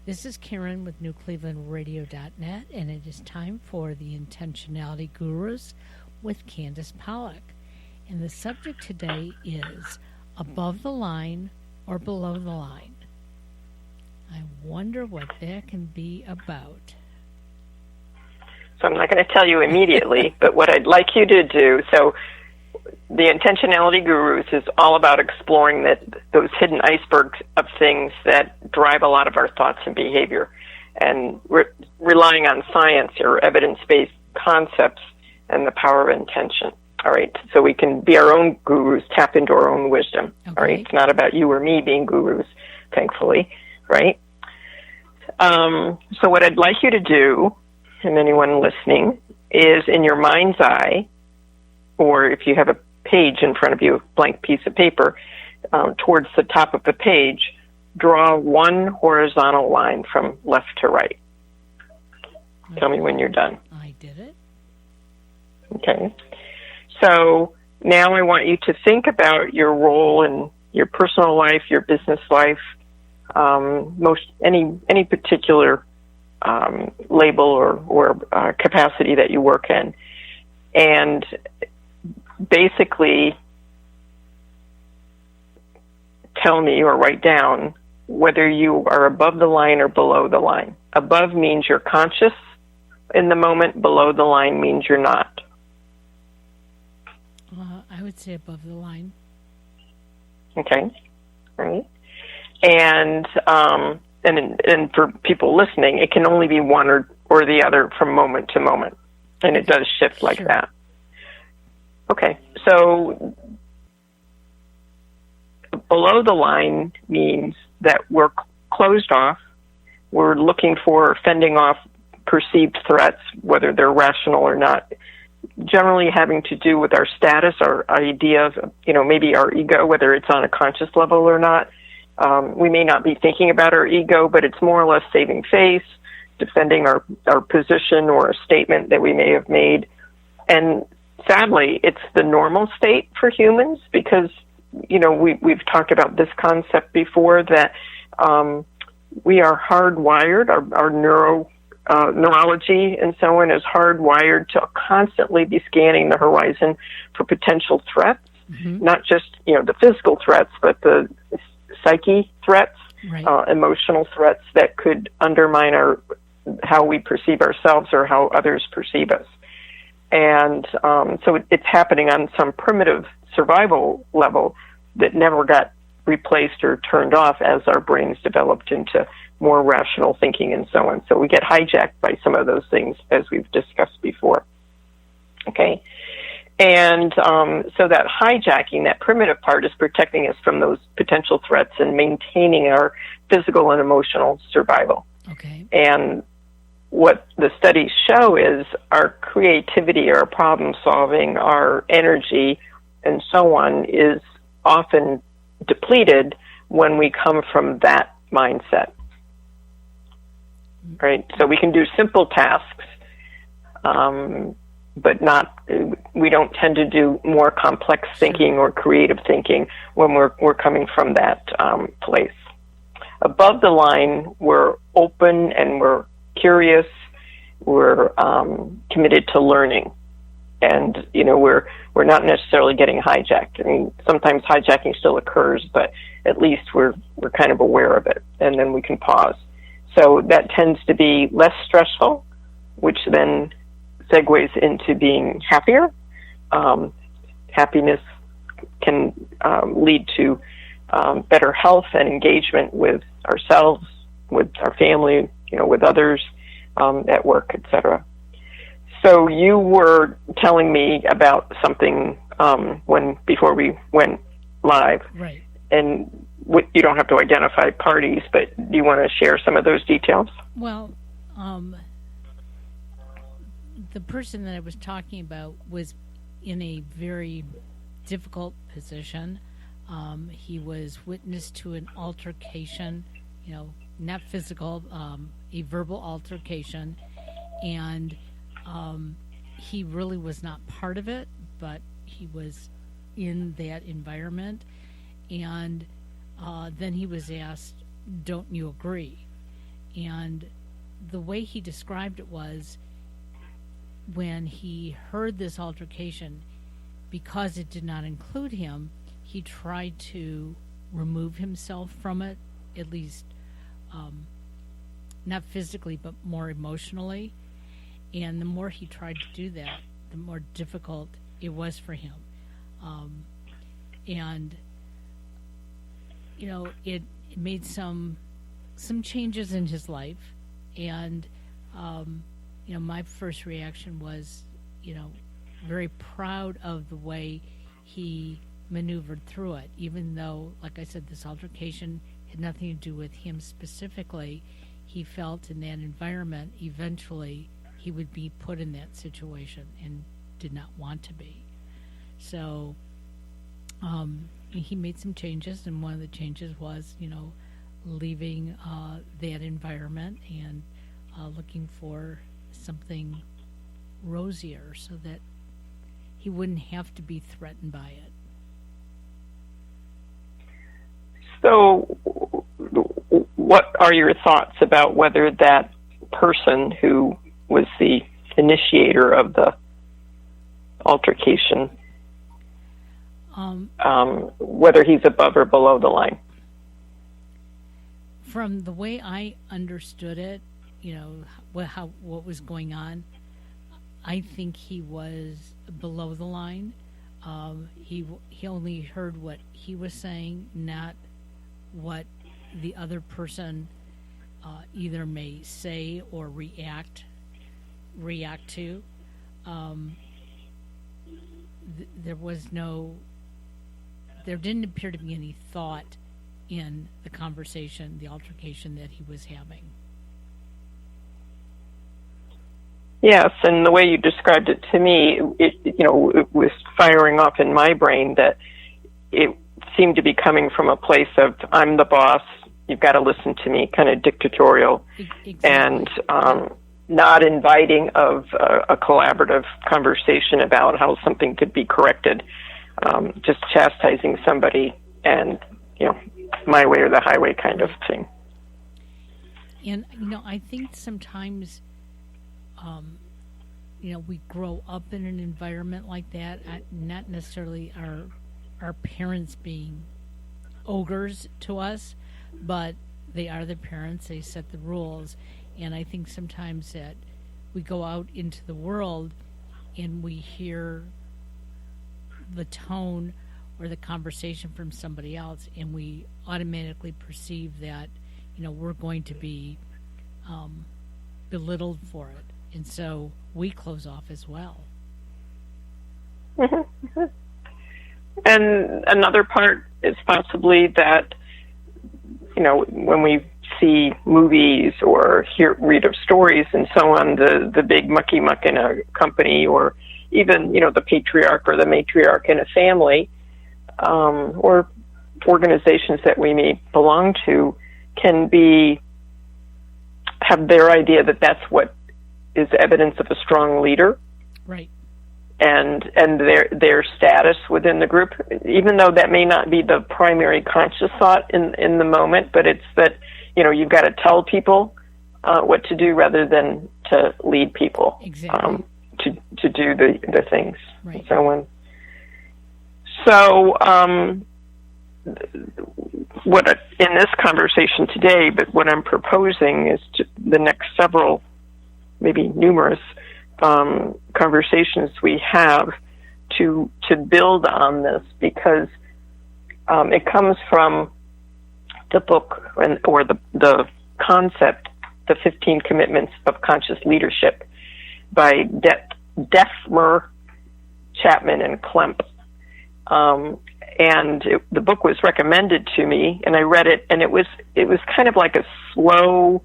This is Karen with NewClevelandRadio.net, and it is time for the Intentionality Gurus with Candace Pollock. And the subject today is above the line or below the line. I wonder what that can be about. So I'm not going to tell you immediately, but what I'd like you to do, so the Intentionality Gurus is all about exploring those hidden icebergs of things that drive a lot of our thoughts and behavior, and relying on science or evidence-based concepts and the power of intention. All right, so we can be our own gurus, tap into our own wisdom. Okay. All right, it's not about you or me being gurus, thankfully, right? So what I'd like you to do, and anyone listening, is in your mind's eye, or if you have a page in front of you, a blank piece of paper, towards the top of the page, draw one horizontal line from left to right. Okay. Tell me when you're done. I did it. Okay. So now I want you to think about your role in your personal life, your business life, any particular label or capacity that you work in, and basically tell me or write down whether you are above the line or below the line. Above means you're conscious in the moment. Below the line means you're not. I would say above the line. Okay, right. And for people listening, it can only be one or the other from moment to moment, and it does shift like that. Okay, so below the line means that we're closed off. We're looking for fending off perceived threats, whether they're rational or not, generally having to do with our status, our idea of, maybe our ego, whether it's on a conscious level or not. We may not be thinking about our ego, but it's more or less saving face, defending our position or a statement that we may have made. And sadly, it's the normal state for humans because, we've talked about this concept before, that we are hardwired, our neurology and so on is hardwired to constantly be scanning the horizon for potential threats, not just, the physical threats, but the psyche threats, right. Emotional threats that could undermine how we perceive ourselves or how others perceive us. And so it's happening on some primitive survival level that never got replaced or turned off as our brains developed into more rational thinking and so on. So we get hijacked by some of those things, as we've discussed before. Okay? And so that hijacking, that primitive part, is protecting us from those potential threats and maintaining our physical and emotional survival. Okay. And what the studies show is our creativity, our problem solving, our energy, and so on is often depleted when we come from that mindset. Right? So we can do simple tasks, but we don't tend to do more complex thinking or creative thinking when we're coming from that place. Above the line, we're open and we're curious. We're committed to learning, and we're not necessarily getting hijacked. I mean, sometimes hijacking still occurs, but at least we're kind of aware of it, and then we can pause. So that tends to be less stressful, which then segues into being happier. Happiness can lead to better health and engagement with ourselves, with our family, with others, at work, etc. So you were telling me about something before we went live, right? And you don't have to identify parties, but do you want to share some of those details? Well, the person that I was talking about was in a very difficult position. He was witness to an altercation, not physical, a verbal altercation, and he really was not part of it, but he was in that environment. And then he was asked, "Don't you agree?" And the way he described it was when he heard this altercation, because it did not include him, he tried to remove himself from it, at least not physically, but more emotionally. And the more he tried to do that, the more difficult it was for him. And, you know, it made some changes in his life. And, you know, my first reaction was, you know, very proud of the way he maneuvered through it, even though, like I said, this altercation had nothing to do with him specifically. He felt in that environment eventually he would be put in that situation and did not want to be. So he made some changes, and one of the changes was, you know, leaving that environment and looking for something rosier so that he wouldn't have to be threatened by it. So, what are your thoughts about whether that person who was the initiator of the altercation, whether he's above or below the line? From the way I understood it, you know, what was going on, I think he was below the line. He only heard what he was saying, not what the other person either may say or react to. There didn't appear to be any thought in the conversation, the altercation that he was having. Yes, and the way you described it to me, it was firing off in my brain that it seemed to be coming from a place of, I'm the boss, you've got to listen to me, kind of dictatorial, exactly. And not inviting of a collaborative conversation about how something could be corrected, just chastising somebody and, you know, my way or the highway kind of thing. And, you know, I think sometimes, you know, we grow up in an environment like that, not necessarily our parents being ogres to us, but they are the parents, they set the rules. And I think sometimes that we go out into the world and we hear the tone or the conversation from somebody else, and we automatically perceive that, you know, we're going to be belittled for it. And so we close off as well. Mm-hmm. And another part is possibly that, you know, when we see movies or read of stories and so on, the big mucky muck in a company, or even, you know, the patriarch or the matriarch in a family, or organizations that we may belong to, can have their idea that that's what is evidence of a strong leader, right? And their status within the group, even though that may not be the primary conscious thought in the moment, but it's that, you know, you've got to tell people what to do rather than to lead people. Exactly. To do the things. Right. So what in this conversation today, but what I'm proposing is the next several, maybe numerous, conversations we have to build on this, because it comes from the book or the concept, the 15 Commitments of Conscious Leadership by Defmer, Chapman, and Klemp. And the book was recommended to me, and I read it, and it was kind of like a slow,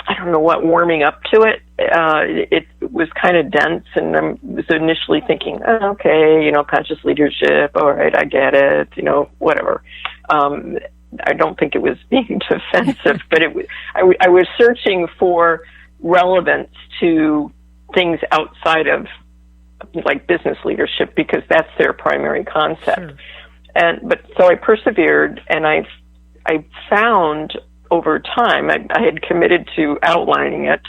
I don't know what, warming up to it. It was kind of dense, and I was initially thinking, oh, okay, you know, conscious leadership, all right, I get it, you know, whatever. I don't think it was being defensive, but I was searching for relevance to things outside of, like, business leadership, because that's their primary concept. Sure. But so I persevered, and I found over time, I had committed to outlining it,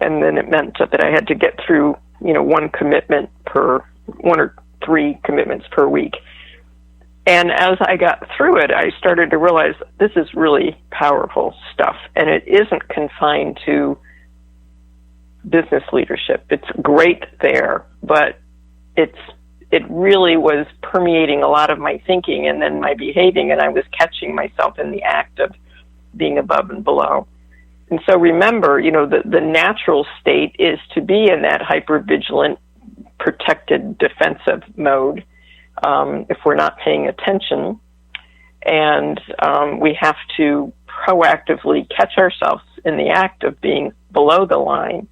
and then it meant that I had to get through, one or three commitments per week. And as I got through it, I started to realize this is really powerful stuff, and it isn't confined to business leadership. It's great there, but it really was permeating a lot of my thinking and then my behaving, and I was catching myself in the act of being above and below. And so remember, the natural state is to be in that hypervigilant, protected, defensive mode if we're not paying attention. And we have to proactively catch ourselves in the act of being below the line.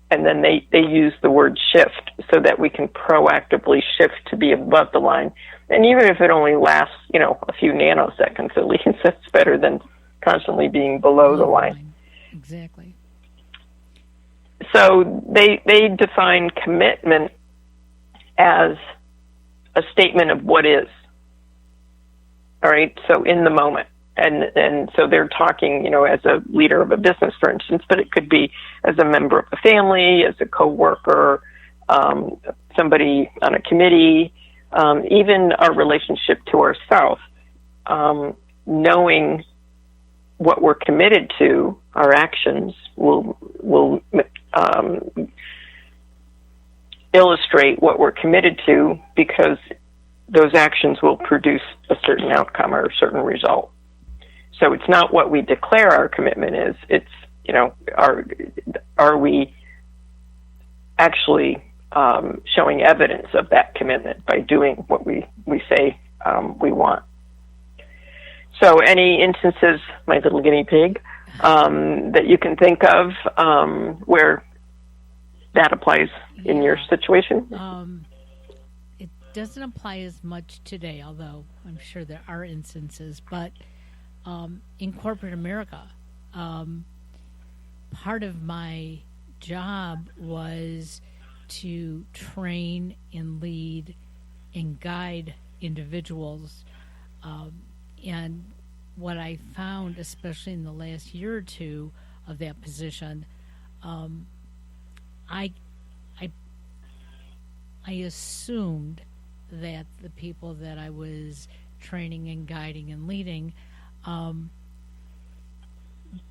And then they use the word shift so that we can proactively shift to be above the line. And even if it only lasts, a few nanoseconds, at least that's better than constantly being below the line. Exactly. So they define commitment as a statement of what is. All right, so in the moment. And so they're talking, as a leader of a business, for instance, but it could be as a member of a family, as a coworker, somebody on a committee, even our relationship to ourselves, knowing what we're committed to, our actions will illustrate what we're committed to, because those actions will produce a certain outcome or a certain result. So it's not what we declare our commitment is. It's, are we actually showing evidence of that commitment by doing what we say we want. So any instances, my little guinea pig, that you can think of where that applies in your situation? It doesn't apply as much today, although I'm sure there are instances, but in corporate America, part of my job was to train and lead and guide individuals. And what I found, especially in the last year or two of that position, I assumed that the people that I was training and guiding and leading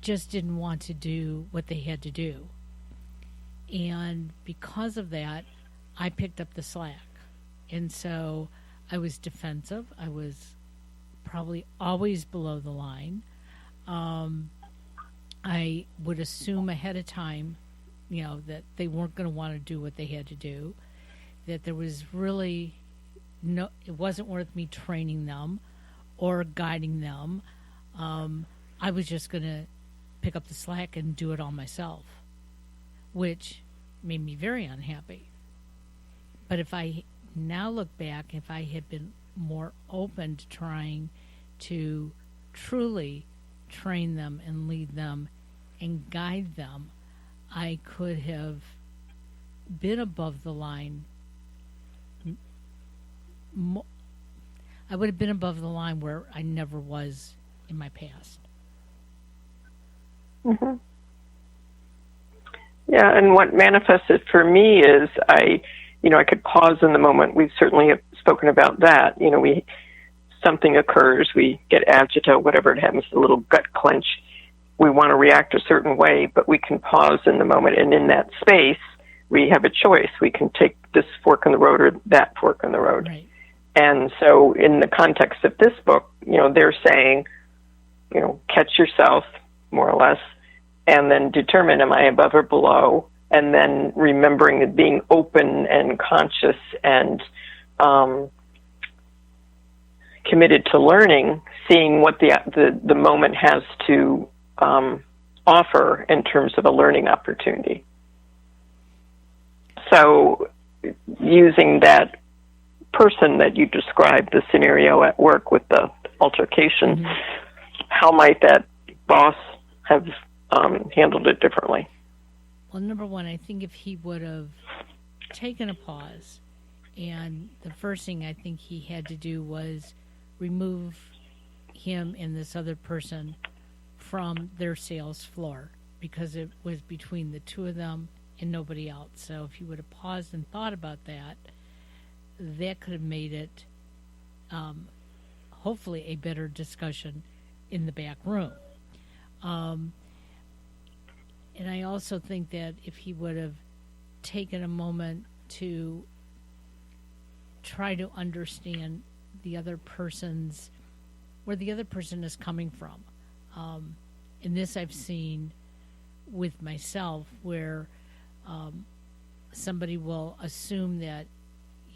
just didn't want to do what they had to do. And because of that, I picked up the slack. And so I was defensive. I was probably always below the line. I would assume ahead of time, that they weren't going to want to do what they had to do, that there was really it wasn't worth me training them or guiding them. I was just going to pick up the slack and do it all myself, which made me very unhappy. But if I now look back, if I had been more open to trying to truly train them and lead them and guide them, I could have been above the line. I would have been above the line where I never was in my past. Mm-hmm. Yeah, and what manifested for me is I could pause in the moment. We certainly have spoken about that. Something occurs, we get agita, whatever it happens, a little gut clench. We want to react a certain way, but we can pause in the moment, and in that space, we have a choice. We can take this fork in the road or that fork in the road. Right. And so in the context of this book, they're saying, catch yourself, more or less, and then determine, am I above or below? And then remembering being open and conscious and committed to learning, seeing what the moment has to offer in terms of a learning opportunity. So using that person that you described, the scenario at work with the altercation, how might that boss have handled it differently? Well, number one, I think if he would have taken a pause, and the first thing I think he had to do was remove him and this other person from their sales floor because it was between the two of them and nobody else. So if you would have paused and thought about that, that could have made it hopefully a better discussion in the back room. And I also think that if he would have taken a moment to try to understand the other person's, where the other person is coming from. And this I've seen with myself where somebody will assume that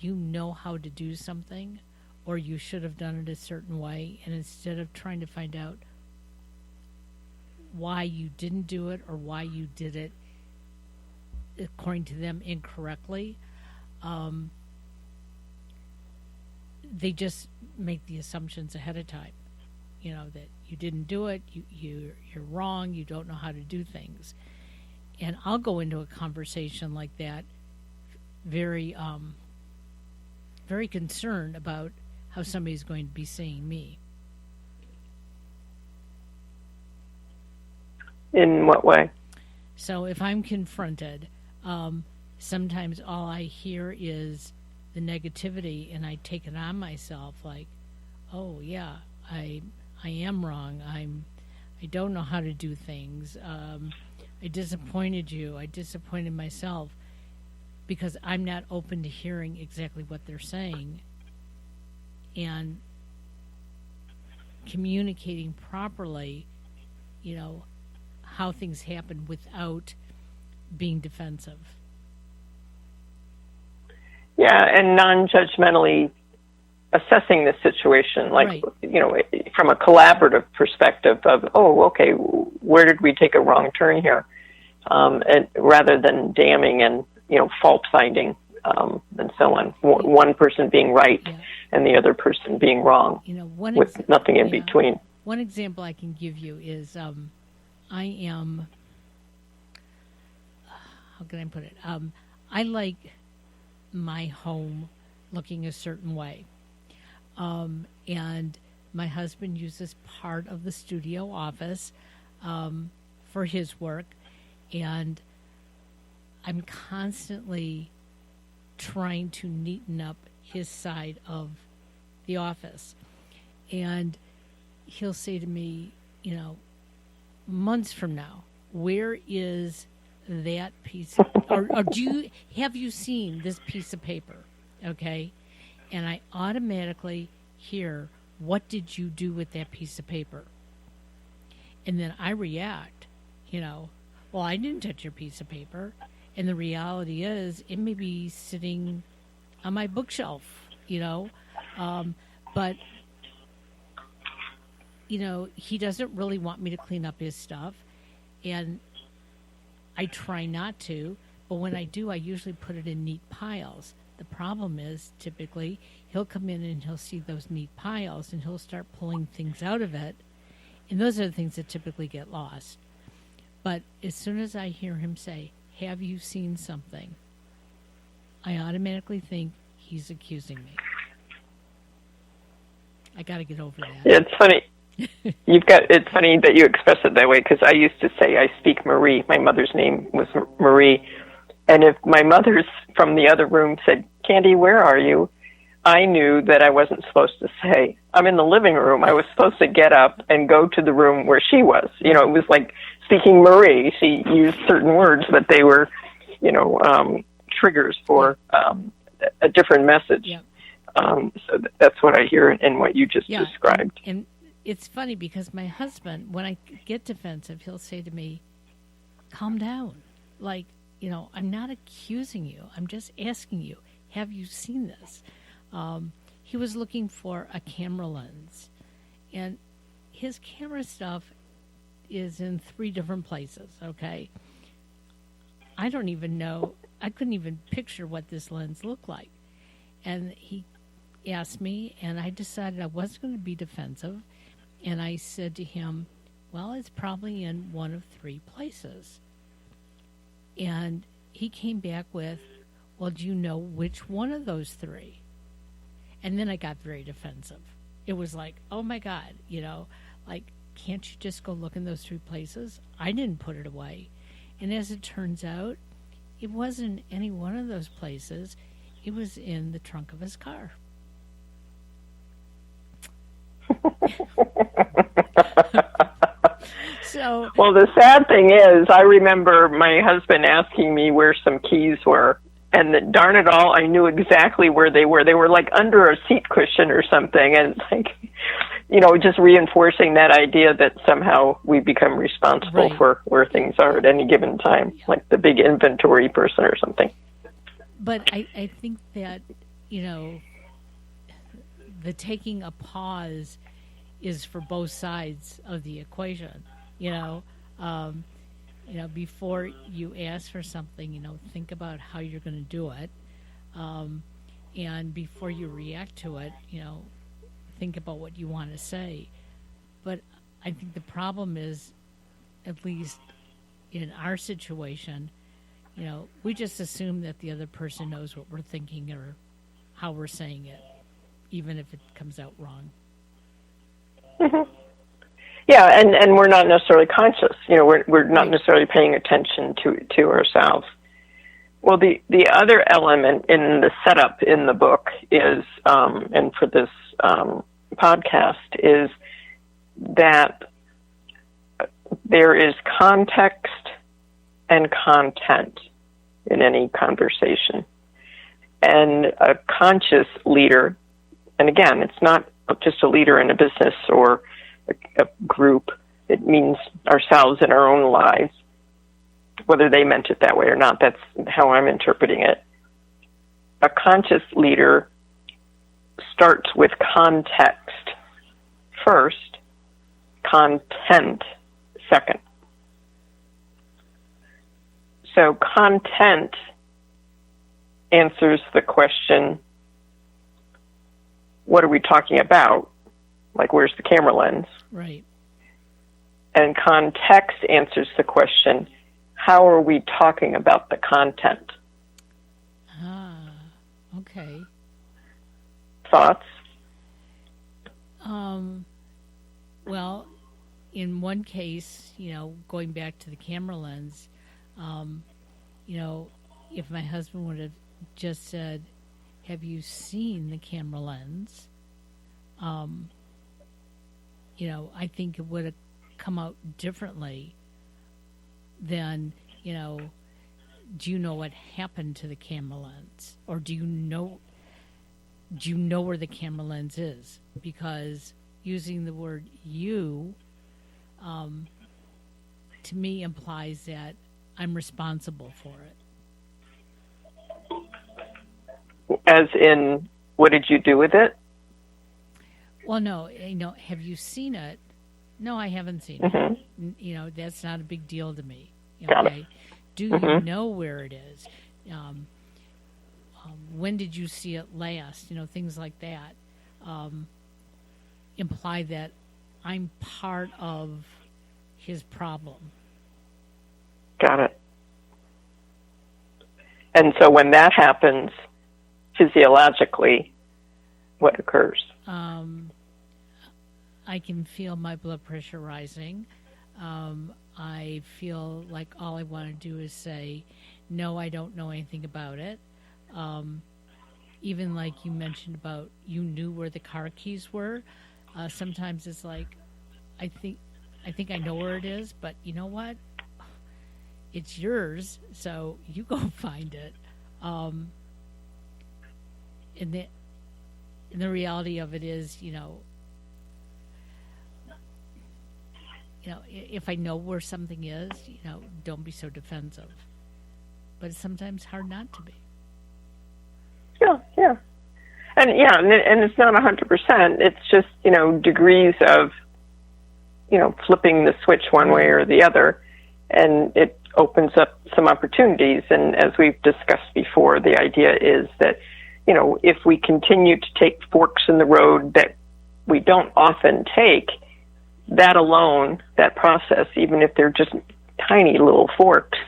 you know how to do something or you should have done it a certain way, and instead of trying to find out why you didn't do it or why you did it according to them incorrectly, they just make the assumptions ahead of time, that you didn't do it, you're wrong, you don't know how to do things. And I'll go into a conversation like that very very concerned about how somebody's going to be seeing me. In what way? So if I'm confronted, sometimes all I hear is the negativity, and I take it on myself like, oh yeah, I am wrong. I don't know how to do things. I disappointed you. I disappointed myself because I'm not open to hearing exactly what they're saying and communicating properly, how things happen without being defensive. Yeah, and non-judgmentally assessing the situation, like, right. From a collaborative perspective of, oh, okay, where did we take a wrong turn here? And rather than damning and, fault finding and so on. One person being right and the other person being wrong with nothing in between. One example I can give you is I am, how can I put it? I like my home looking a certain way. And my husband uses part of the studio office for his work, and I'm constantly trying to neaten up his side of the office. And he'll say to me, months from now, where is that piece or have you seen this piece of paper? Okay. And I automatically hear, what did you do with that piece of paper? And then I react, well, I didn't touch your piece of paper. And the reality is it may be sitting on my bookshelf, but, he doesn't really want me to clean up his stuff. And I try not to, but when I do, I usually put it in neat piles. The problem is, typically, he'll come in and he'll see those neat piles and he'll start pulling things out of it. And those are the things that typically get lost. But as soon as I hear him say, have you seen something? I automatically think he's accusing me. I got to get over that. Yeah, it's funny. It's funny that you express it that way, because I used to say I speak Marie. My mother's name was Marie. And if my mother's from the other room said, Candy, where are you? I knew that I wasn't supposed to say, I'm in the living room. I was supposed to get up and go to the room where she was. It was like speaking Marie. She used certain words, but they were, triggers for a different message. Yep. So that's what I hear in what you just described. And it's funny because my husband, when I get defensive, he'll say to me, calm down. Like, I'm not accusing you. I'm just asking you, have you seen this? He was looking for a camera lens. And his camera stuff is in 3 different places, okay? I don't even know. I couldn't even picture what this lens looked like. And he asked me, and I decided I wasn't going to be defensive. And I said to him, well, it's probably in one of 3 places. And he came back with, well, do you know which one of those 3? And then I got very defensive. It was like, oh, my God, like can't you just go look in those 3 places? I didn't put it away. And as it turns out, it wasn't any one of those places. It was in the trunk of his car. So, well, the sad thing is, I remember my husband asking me where some keys were, and darn it all, I knew exactly where they were. They were like under a seat cushion or something, and it's like, just reinforcing that idea that somehow we become responsible for where things are at any given time, like the big inventory person or something. But I think that, the taking a pause is for both sides of the equation. Before you ask for something, think about how you're going to do it. And before you react to it, think about what you want to say. But I think the problem is, at least in our situation, we just assume that the other person knows what we're thinking or how we're saying it, even if it comes out wrong. Mm-hmm. Yeah, and we're not necessarily conscious. We're not necessarily paying attention to ourselves. Well, the other element in the setup in the book is, and for this podcast, is that there is context and content in any conversation. And a conscious leader, and again, it's not just a leader in a business or a group, it means ourselves in our own lives, whether they meant it that way or not. That's how I'm interpreting it. A conscious leader starts with context first, content second. So content answers the question, what are we talking about? Like, where's the camera lens? Right. And context answers the question, how are we talking about the content? Ah, okay. Thoughts? Well, in one case, going back to the camera lens, if my husband would have just said, have you seen the camera lens? I think it would have come out differently than, do you know what happened to the camera lens? Or do you know where the camera lens is? Because using the word you, to me, implies that I'm responsible for it. As in, what did you do with it? Well, no, have you seen it? No, I haven't seen Mm-hmm. it. That's not a big deal to me. Got Okay. it. Do Mm-hmm. you know where it is? When did you see it last? Things like that imply that I'm part of his problem. Got it. And so when that happens, physiologically, what occurs? I can feel my blood pressure rising. I feel like all I want to do is say, no, I don't know anything about it. Even like you mentioned about you knew where the car keys were. Sometimes it's like, I think I know where it is, but you know what? It's yours, so you go find it. And the reality of it is, if I know where something is, don't be so defensive. But it's sometimes hard not to be. Yeah. And it's not 100%. It's just, degrees of, flipping the switch one way or the other. And it opens up some opportunities. And as we've discussed before, the idea is that, if we continue to take forks in the road that we don't often take, that alone, that process, even if they're just tiny little forks,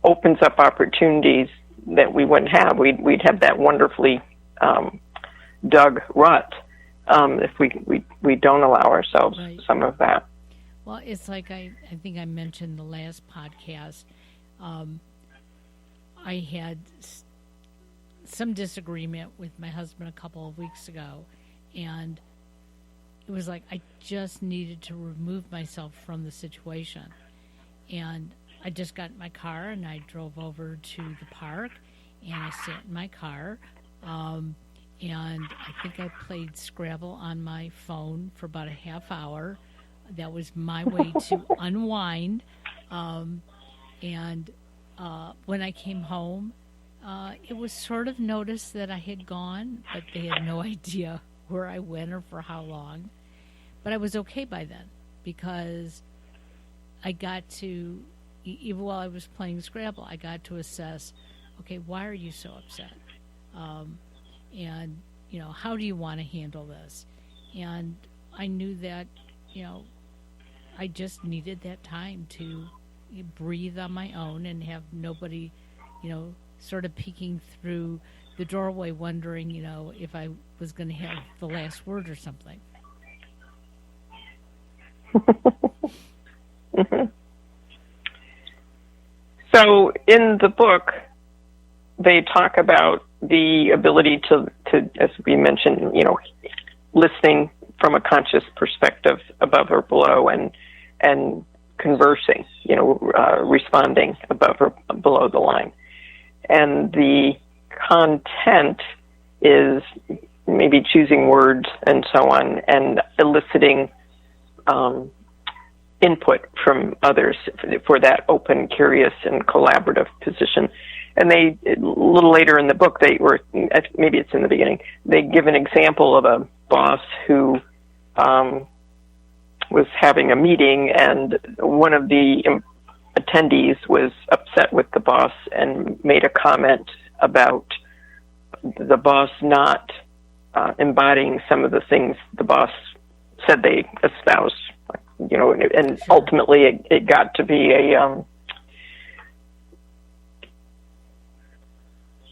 opens up opportunities that we wouldn't have. We'd have that wonderfully dug rut if we don't allow ourselves Right. some of that. Well, it's like I think I mentioned the last podcast. Um, I had some disagreement with my husband a couple of weeks ago, and it was like I just needed to remove myself from the situation. And I just got in my car and I drove over to the park and I sat in my car. Um, and I think I played Scrabble on my phone for about a half hour. That was my way to unwind. Um, and when I came home, it was sort of noticed that I had gone, but they had no idea where I went or for how long. But I was okay by then because I got to, even while I was playing Scrabble, I got to assess, okay, why are you so upset? Um, and, how do you want to handle this? And I knew that, I just needed that time to breathe on my own and have nobody, sort of peeking through the doorway wondering, if I was going to have the last word or something. Mhm. So in the book, they talk about the ability to, as we mentioned, listening from a conscious perspective above or below, and conversing, responding above or below the line. And the content is maybe choosing words and so on, and eliciting input from others for that open, curious, and collaborative position. And they, a little later in the book, maybe it's in the beginning, they give an example of a boss who was having a meeting, and one of the attendees was upset with the boss and made a comment about the boss not embodying some of the things the boss said they espoused. And ultimately it got to be a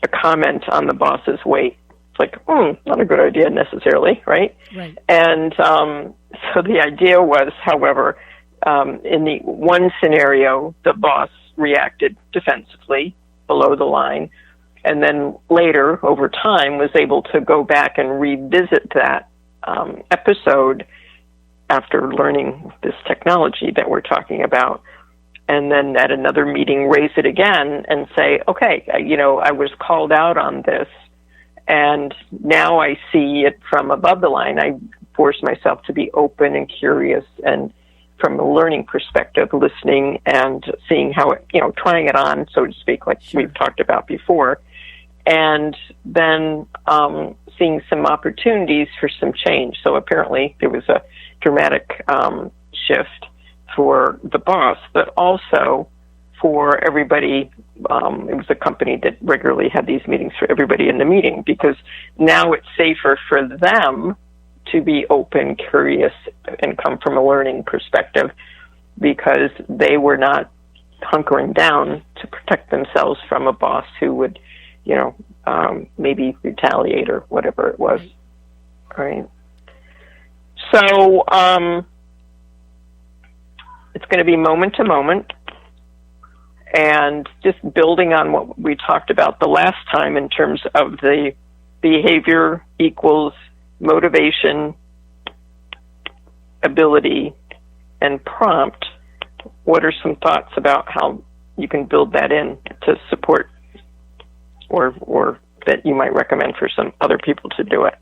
comment on the boss's weight. It's like, not a good idea necessarily, right? Right. And so the idea was, however, in the one scenario, the boss reacted defensively below the line, and then later, over time, was able to go back and revisit that episode after learning this technology that we're talking about, and then at another meeting raise it again and say, okay, I was called out on this, and now I see it from above the line. I force myself to be open and curious, and from a learning perspective, listening and seeing how it, trying it on, so to speak, like we've talked about before, and then seeing some opportunities for some change. So apparently there was a dramatic shift for the boss, but also for everybody. It was a company that regularly had these meetings for everybody in the meeting, because now it's safer for them to be open, curious, and come from a learning perspective, because they were not hunkering down to protect themselves from a boss who would, maybe retaliate or whatever it was. Right. So it's going to be moment to moment, and just building on what we talked about the last time in terms of the behavior equals motivation, ability, and prompt. What are some thoughts about how you can build that in to support, or that you might recommend for some other people to do it?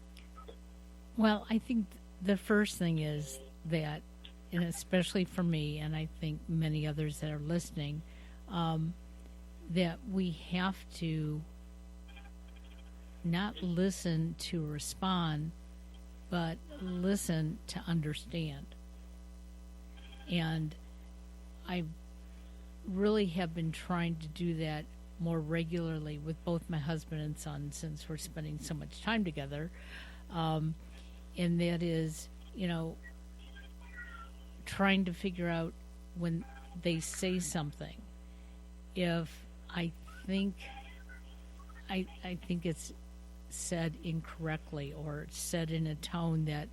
Well, I think the first thing is that, and especially for me, and I think many others that are listening, that we have to not listen to respond, but listen to understand. And I really have been trying to do that more regularly with both my husband and son, since we're spending so much time together. And that is, trying to figure out when they say something, if I think it's said incorrectly or said in a tone that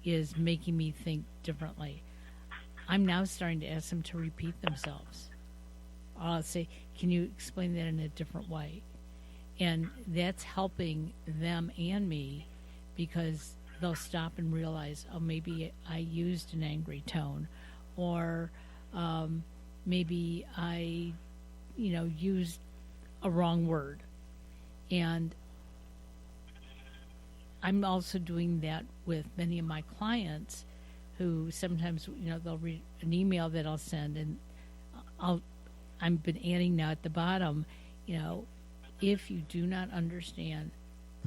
is making me think differently, I'm now starting to ask them to repeat themselves. I'll say, can you explain that in a different way? And that's helping them and me, because they'll stop and realize, oh, maybe I used an angry tone, or maybe I, used a wrong word. And I'm also doing that with many of my clients who sometimes, they'll read an email that I'll send, and I've been adding now at the bottom, if you do not understand,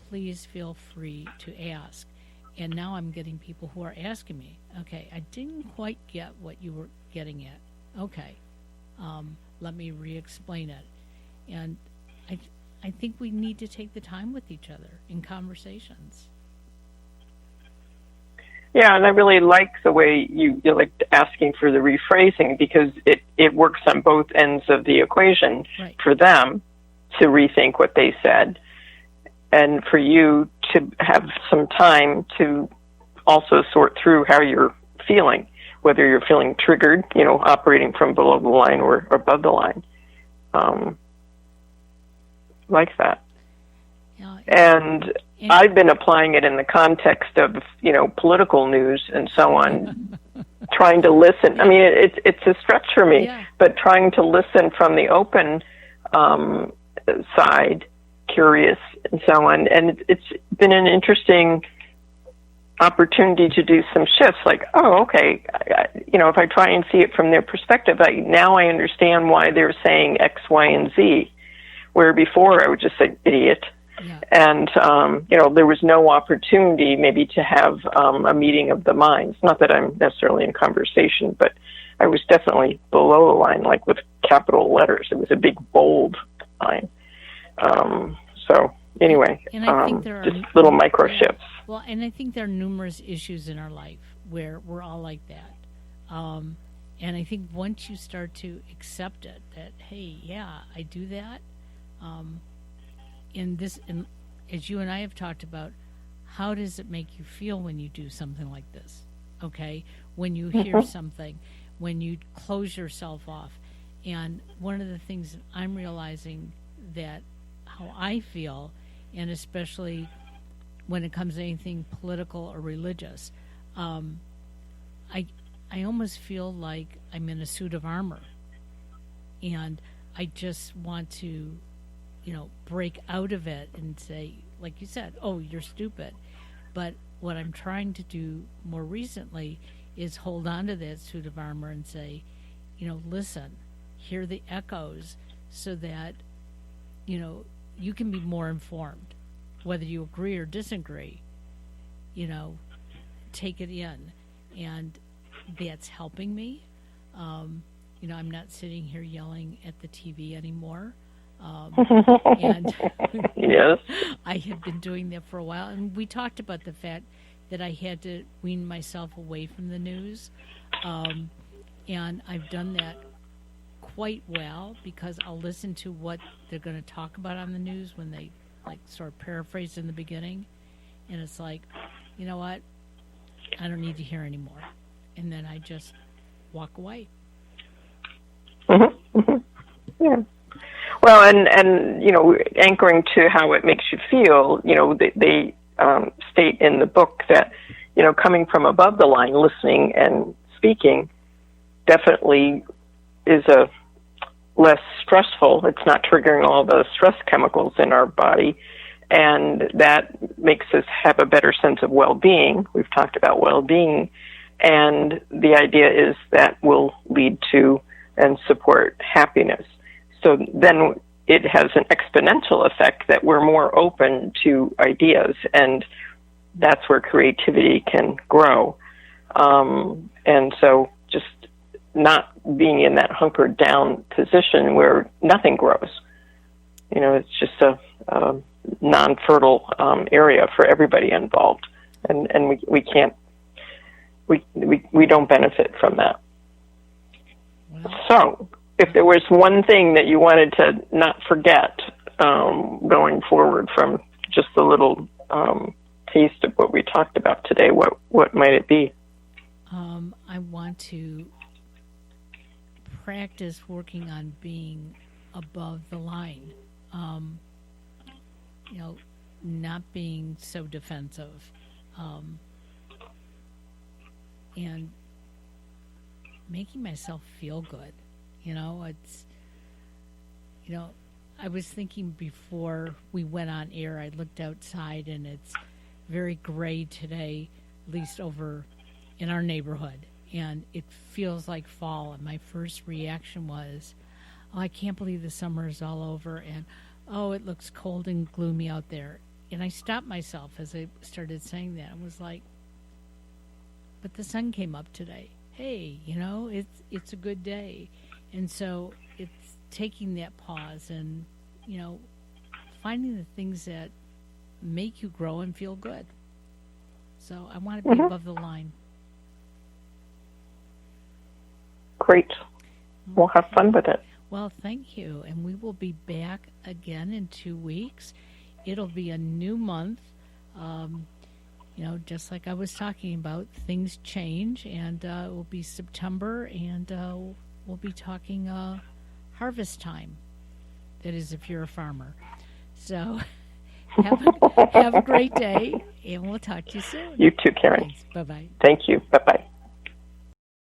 please feel free to ask. And now I'm getting people who are asking me, okay, I didn't quite get what you were getting at. Okay, let me re-explain it. And I think we need to take the time with each other in conversations. Yeah, and I really like the way you like asking for the rephrasing, because it works on both ends of the equation. Right. For them to rethink what they said, and for you to have some time to also sort through how you're feeling, whether you're feeling triggered, operating from below the line or above the line. Like that. Yeah, and I've been applying it in the context of, political news and so on, trying to listen. I mean, it's a stretch for me, yeah. But trying to listen from the open side, curious and so on. And it's been an interesting opportunity to do some shifts, like, oh, okay, if I try and see it from their perspective, now I understand why they're saying X, Y, and Z, where before I would just say, idiot. Yeah. And, there was no opportunity maybe to have a meeting of the minds. Not that I'm necessarily in conversation, but I was definitely below the line, like with capital letters. It was a big, bold line. So anyway, and I think there just are little micro shifts. Well, and I think there are numerous issues in our life where we're all like that. And I think once you start to accept it, that, hey, yeah, I do that. And as you and I have talked about, how does it make you feel when you do something like this? Okay, when you hear something, when you close yourself off. And one of the things that I'm realizing that how I feel, and especially when it comes to anything political or religious, I almost feel like I'm in a suit of armor, and I just want to, break out of it and say, like you said, oh, you're stupid. But what I'm trying to do more recently is hold on to that suit of armor and say, listen, hear the echoes, so that, you can be more informed, whether you agree or disagree, take it in. And that's helping me. I'm not sitting here yelling at the TV anymore. And yes, I had been doing that for a while. And we talked about the fact that I had to wean myself away from the news. And I've done that quite well, because I'll listen to what they're going to talk about on the news when they sort of paraphrase in the beginning. And it's like, you know what? I don't need to hear anymore. And then I just walk away. Mm-hmm. Mm-hmm. Yeah. Well, and anchoring to how it makes you feel, they state in the book that, coming from above the line, listening and speaking definitely is a less stressful. It's not triggering all the stress chemicals in our body, and that makes us have a better sense of well-being. We've talked about well-being, and the idea is that will lead to and support happiness. So then it has an exponential effect that we're more open to ideas, and that's where creativity can grow. And so just not being in that hunkered down position where nothing grows. It's just a non-fertile area for everybody involved, and we can't, we don't benefit from that. Wow. So if there was one thing that you wanted to not forget going forward from just a little taste of what we talked about today, what might it be? I want to practice working on being above the line. Not being so defensive, and making myself feel good. I was thinking before we went on air, I looked outside and it's very gray today, at least over in our neighborhood, and it feels like fall. And my first reaction was, oh, I can't believe the summer is all over, and oh, it looks cold and gloomy out there. And I stopped myself as I started saying that. I was like, but the sun came up today. Hey, it's a good day. And so it's taking that pause and, finding the things that make you grow and feel good. So I want to be above the line. Great. We'll have fun with it. Well, thank you. And we will be back again in 2 weeks. It'll be a new month. Just like I was talking about, things change, and it will be September, and we'll be talking harvest time. That is, if you're a farmer. So have a great day, and we'll talk to you soon. You too, Karen. Thanks. Bye-bye. Thank you. Bye-bye.